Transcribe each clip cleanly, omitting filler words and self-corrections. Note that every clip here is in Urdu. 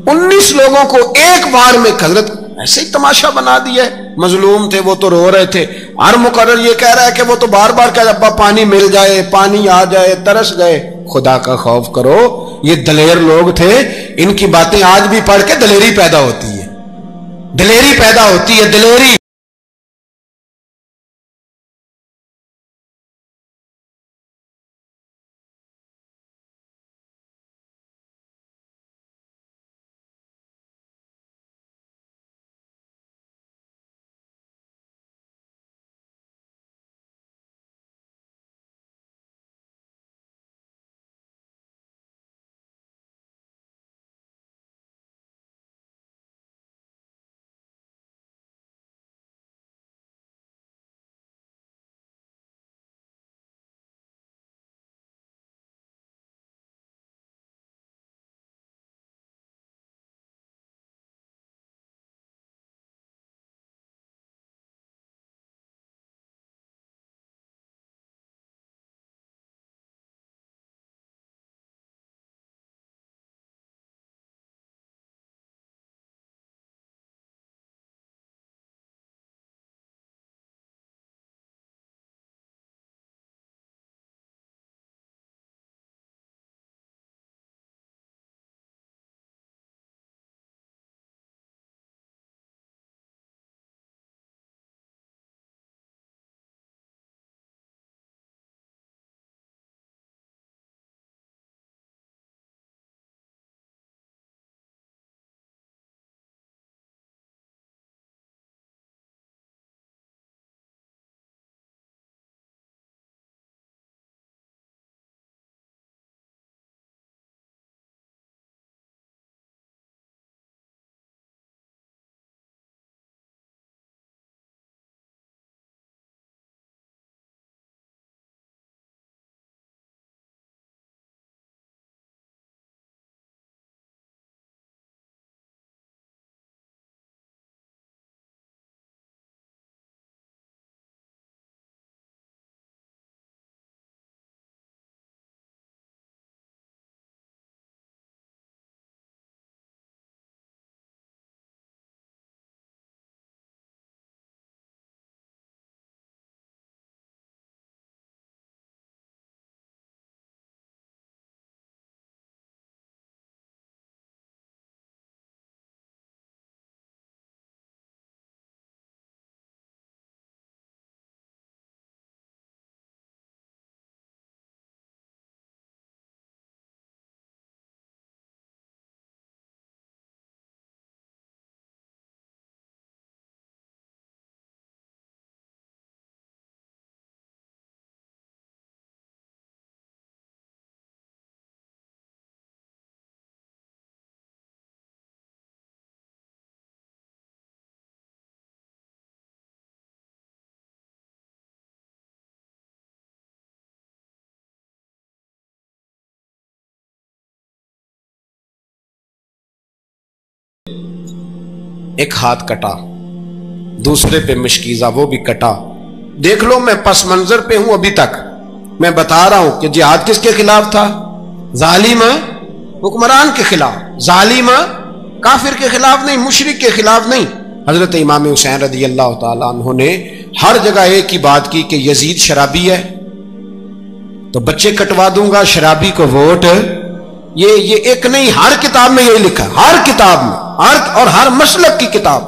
19 لوگوں کو ایک بار میں حضرت ایسے ہی تماشا بنا دیا ہے. مظلوم تھے وہ تو رو رہے تھے. ہر مقرر یہ کہہ رہا ہے کہ وہ تو بار بار کہہ ابا پانی مل جائے، پانی آ جائے، ترس گئے. خدا کا خوف کرو، یہ دلیر لوگ تھے. ان کی باتیں آج بھی پڑھ کے دلیری پیدا ہوتی ہے، دلیری پیدا ہوتی ہے، دلیری. ایک ہاتھ کٹا، دوسرے پہ مشکیزہ وہ بھی کٹا. دیکھ لو میں پس منظر پہ ہوں ابھی تک. میں بتا رہا ہوں کہ جہاد کس کے خلاف تھا؟ ظالم حکمران کے خلاف، ظالم کافر کے خلاف نہیں، مشرک کے خلاف نہیں. حضرت امام حسین رضی اللہ تعالیٰ عنہ نے ہر جگہ ایک ہی بات کی کہ یزید شرابی ہے تو بچے کٹوا دوں گا، شرابی کو ووٹ. یہ ایک نہیں، ہر کتاب میں یہی لکھا، ہر کتاب میں، اور ہر مسلک کی کتاب.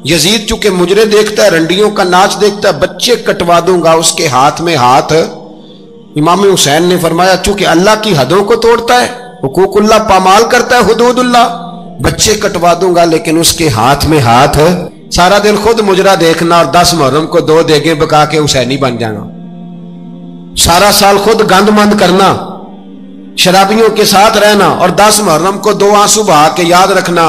یزید چونکہ مجرے دیکھتا ہے، رنڈیوں کا ناچ دیکھتا ہے، بچے کٹوا دوں گا، اس کے ہاتھ میں ہاتھ. امام حسین نے فرمایا چونکہ اللہ کی حدوں کو توڑتا ہے، حقوق اللہ پامال کرتا ہے، حدود اللہ، بچے کٹوا دوں گا لیکن اس کے ہاتھ میں ہاتھ. سارا دن خود مجرا دیکھنا اور 10 محرم کو 2 دیگیں پکا کے حسینی بن جانا، سارا سال خود گند مند کرنا، شرابیوں کے ساتھ رہنا اور 10 محرم کو 2 آنسو بہا کے یاد رکھنا.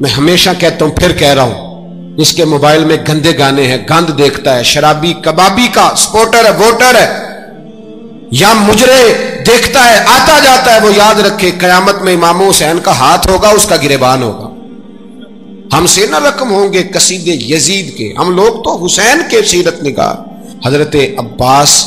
میں ہمیشہ کہتا ہوں، پھر کہہ رہا ہوں، اس کے موبائل میں گندے گانے ہیں، گند دیکھتا ہے، شرابی کبابی کا سپورٹر ہے، ووٹر ہے یا مجرے دیکھتا ہے، آتا جاتا ہے، وہ یاد رکھے قیامت میں امام حسین کا ہاتھ ہوگا، اس کا گریبان ہوگا. ہم سے نہ رقم ہوں گے قصیدے یزید کے، ہم لوگ تو حسین کے سیرت نگار. حضرت عباس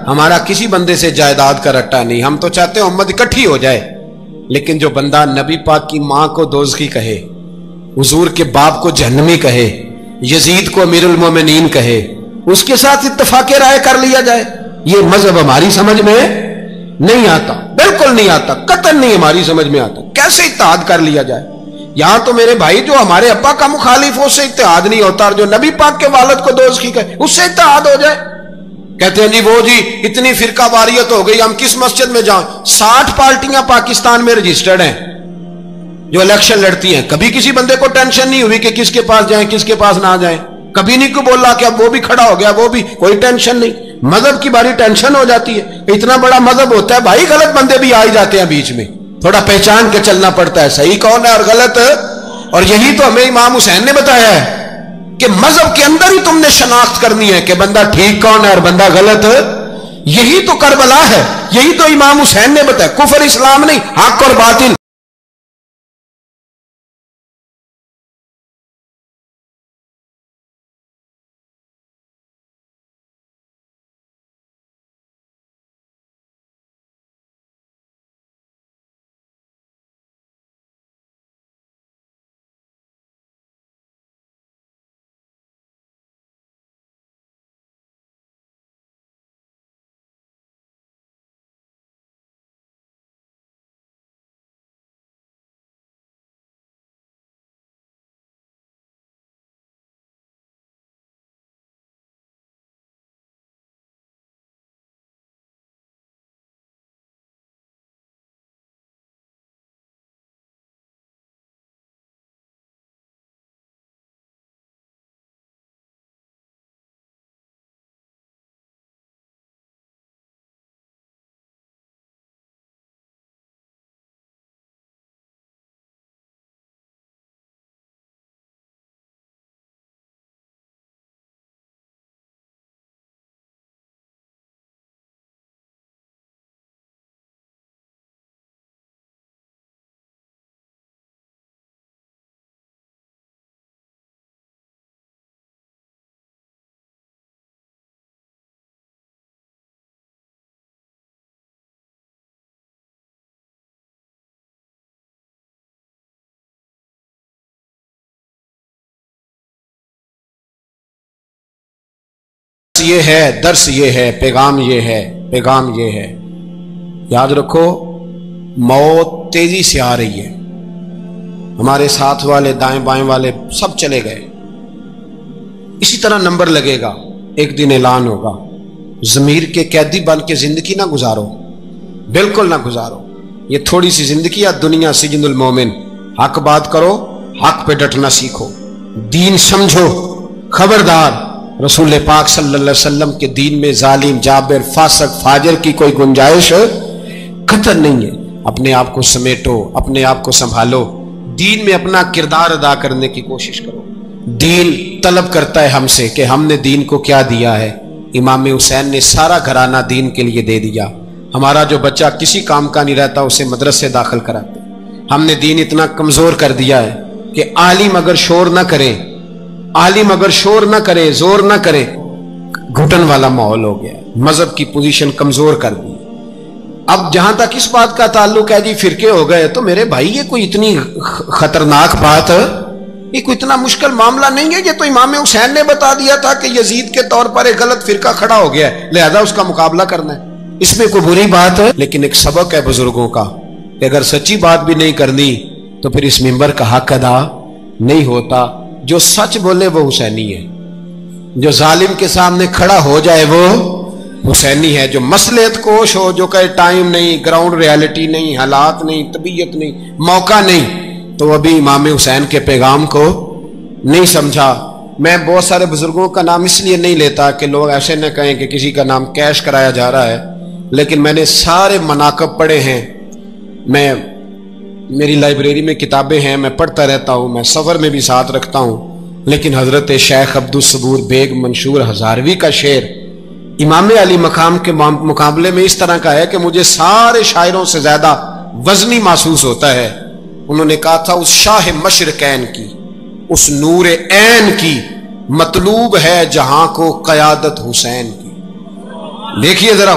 ہمارا کسی بندے سے جائیداد کا رٹا نہیں، ہم تو چاہتے ہیں امت اکٹھی ہو جائے، لیکن جو بندہ نبی پاک کی ماں کو دوزخی کہے، حضور کے باپ کو جہنمی کہے، یزید کو امیر المومنین کہے، اس کے ساتھ اتفاق رائے کر لیا جائے، یہ مذہب ہماری سمجھ میں نہیں آتا، بالکل نہیں آتا، قطعاً نہیں ہماری سمجھ میں آتا۔ کیسے اتحاد کر لیا جائے؟ یہاں تو میرے بھائی جو ہمارے ابا کا مخالف ہو اس سے اتحاد نہیں ہوتا، اور جو نبی پاک کے والد کو دوزخی کہے اس سے اتحاد ہو جائے۔ کہتے ہیں جی وہ جی اتنی فرقہ واریت ہو گئی، ہم کس مسجد میں جائیں؟ 60 پارٹیاں پاکستان میں رجسٹرڈ ہیں جو الیکشن لڑتی ہیں، کبھی کسی بندے کو ٹینشن نہیں ہوئی کہ کس کے پاس جائیں کس کے پاس نہ جائیں، کبھی نہیں کوئی بولا کہ اب وہ بھی کھڑا ہو گیا وہ بھی، کوئی ٹینشن نہیں۔ مذہب کی باری ٹینشن ہو جاتی ہے، اتنا بڑا مذہب ہوتا ہے بھائی، غلط بندے بھی آ جاتے ہیں بیچ میں، تھوڑا پہچان کے چلنا پڑتا ہے صحیح کون ہے اور غلط، اور یہی تو ہمیں امام حسین نے بتایا ہے کہ مذہب کے اندر ہی تم نے شناخت کرنی ہے کہ بندہ ٹھیک کون ہے اور بندہ غلط، یہی تو کربلا ہے، یہی تو امام حسین نے بتایا، کفر اسلام نہیں، حق اور باطل۔ یہ ہے درس، یہ ہے پیغام، یہ ہے پیغام، یہ ہے یاد رکھو، موت تیزی سے آ رہی ہے، ہمارے ساتھ والے دائیں بائیں والے سب چلے گئے، اسی طرح نمبر لگے گا، ایک دن اعلان ہوگا۔ ضمیر کے قیدی بن کے زندگی نہ گزارو، بالکل نہ گزارو، یہ تھوڑی سی زندگی ہے، دنیا سجن المومن، حق بات کرو، حق پہ ڈٹنا سیکھو، دین سمجھو، خبردار رسول پاک صلی اللہ علیہ وسلم کے دین میں ظالم، جابر، فاسق، فاجر کی کوئی گنجائش قطع نہیں ہے۔ اپنے آپ کو سمیٹو، اپنے آپ کو سنبھالو، دین میں اپنا کردار ادا کرنے کی کوشش کرو۔ دین طلب کرتا ہے ہم سے کہ ہم نے دین کو کیا دیا ہے۔ امام حسین نے سارا گھرانہ دین کے لیے دے دیا۔ ہمارا جو بچہ کسی کام کا نہیں رہتا اسے مدرسے داخل کراتے۔ ہم نے دین اتنا کمزور کر دیا ہے کہ عالم اگر شور نہ کرے، عالم اگر شور نہ کرے، زور نہ کرے، گھٹن والا ماحول ہو گیا، مذہب کی پوزیشن کمزور کر دی۔ اب جہاں تک اس بات کا تعلق ہے جی فرقے ہو گئے، تو میرے بھائی یہ کوئی اتنی خطرناک بات ہے، یہ کوئی اتنا مشکل معاملہ نہیں ہے، یہ تو امام حسین نے بتا دیا تھا کہ یزید کے طور پر ایک غلط فرقہ کھڑا ہو گیا ہے، لہذا اس کا مقابلہ کرنا ہے، اس میں کوئی بری بات ہے؟ لیکن ایک سبق ہے بزرگوں کا کہ اگر سچی بات بھی نہیں کرنی تو پھر اس منبر کا حق ادا نہیں ہوتا۔ جو سچ بولے وہ حسینی ہے، جو ظالم کے سامنے کھڑا ہو جائے وہ حسینی ہے، جو مصلحت کوش ہو، جو کہے ٹائم نہیں، گراؤنڈ ریالٹی نہیں، حالات نہیں، طبیعت نہیں، موقع نہیں، تو ابھی امام حسین کے پیغام کو نہیں سمجھا۔ میں بہت سارے بزرگوں کا نام اس لیے نہیں لیتا کہ لوگ ایسے نہ کہیں کہ کسی کا نام کیش کرایا جا رہا ہے، لیکن میں نے سارے مناقب پڑھے ہیں، میری لائبریری میں کتابیں ہیں، میں پڑھتا رہتا ہوں، میں سفر میں بھی ساتھ رکھتا ہوں، لیکن حضرت شیخ عبدالصبور بیگ منشور ہزاروی کا شعر امام علی مقام کے مقابلے میں اس طرح کا ہے کہ مجھے سارے شاعروں سے زیادہ وزنی محسوس ہوتا ہے۔ انہوں نے کہا تھا اس شاہ مشرقین کی، اس نور عین کی، مطلوب ہے جہاں کو قیادت حسین کی۔ دیکھیے ذرا